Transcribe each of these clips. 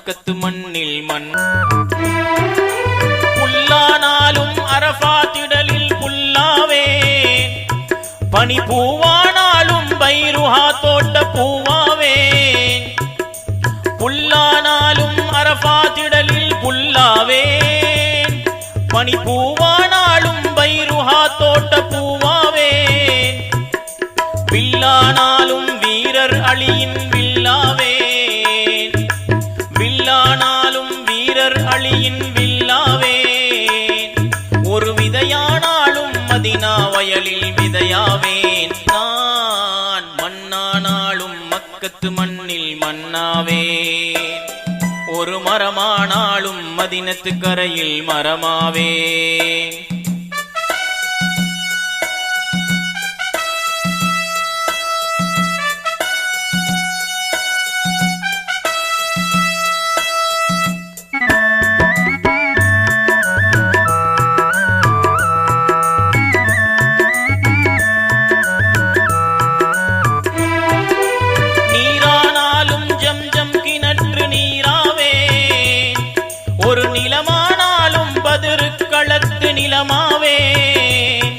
மக்கத்து மண்ணில் மண் புல்லானாலும் அரஃபாத்திடலில் புல்லாவேன் பனி பூவானாலும் பைருஹா தோட்ட பூவாவேன் புல்லானாலும் அரஃபாத்திடலில் புல்லாவேன் பனி பூவானாலும் பைருஹா தோட்ட பூவாவேன் வில்லானாலும் வீரர் அழியின் வில்லாவேன் வில்லானாலும் வீரர் அழியின் வில்லாவேன் ஒரு விதையானாலும் மதினா வயலில் விதையாவேன் நான் மண்ணானாலும் மக்கத்து மண்ணில் மண்ணாவேன் ஒரு மரமானாலும் மதினத்து கரையில் மரமாவேன் நிலமாவேன்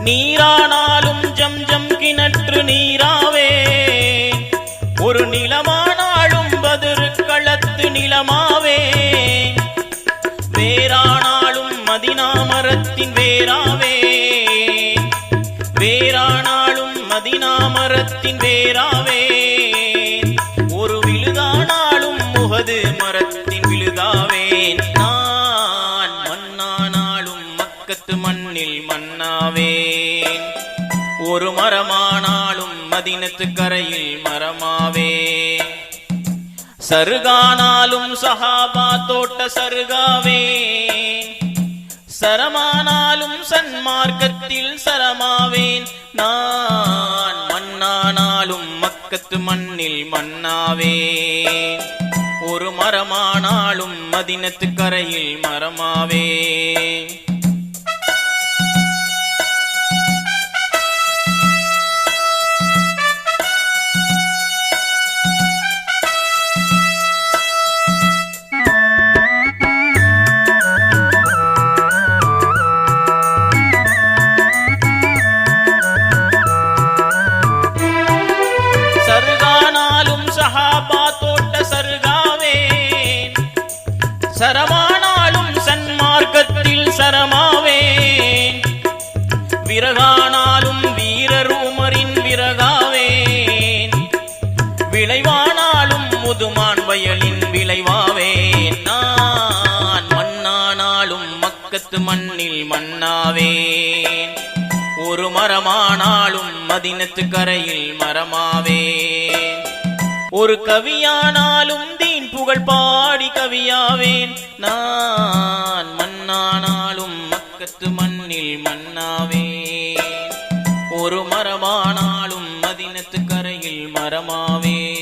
நீரானாலும் ஜம்ஜம் கிணற்று நீராவேன் ஒரு நிலமானாலும் பதிரு களத்து நிலமாவேன் வேரானாலும் மதினா மரத்தின் வேராவேன் வேரானாலும் மதினா மரத்தின் வேராவேன் ஒரு விழுதானாலும் முகது மரத்தின் விழுதாவேன் மக்கத்து மண்ணில் மண்ணாவேன் ஒரு மரமானாலும் மதினத்து கரையில் மரமாவேன் சருகானாலும் சஹாபா தோட்ட சருகாவேன் சரமானாலும் சன்மார்க்கத்தில் சரமாவேன் நான் மண்ணானாலும் மக்கத்து மண்ணில் மண்ணாவேன் ஒரு மரமானாலும் மதினத்து கரையில் மரமாவேன் சரமானாலும் சன்மார்க்கத்தில் சரமாவேன் விறகானாலும் வீரர் உமரின் விறகாவேன் விளைவானாலும் முதுமான் வயலின் விளைவாவேன் நான் மண்ணானாலும் மக்கத்து மண்ணில் மண்ணாவேன் ஒரு மரமானாலும் மதினத்து கரையில் மரமாவேன் ஒரு கவியானாலும் தீன் புகழ் பாடி கவியாவேன் நான் மண்ணானாலும் மக்கத்து மண்ணில் மண்ணாவேன் ஒரு மரமானாலும் மதினத்து கரையில் மரமாவேன்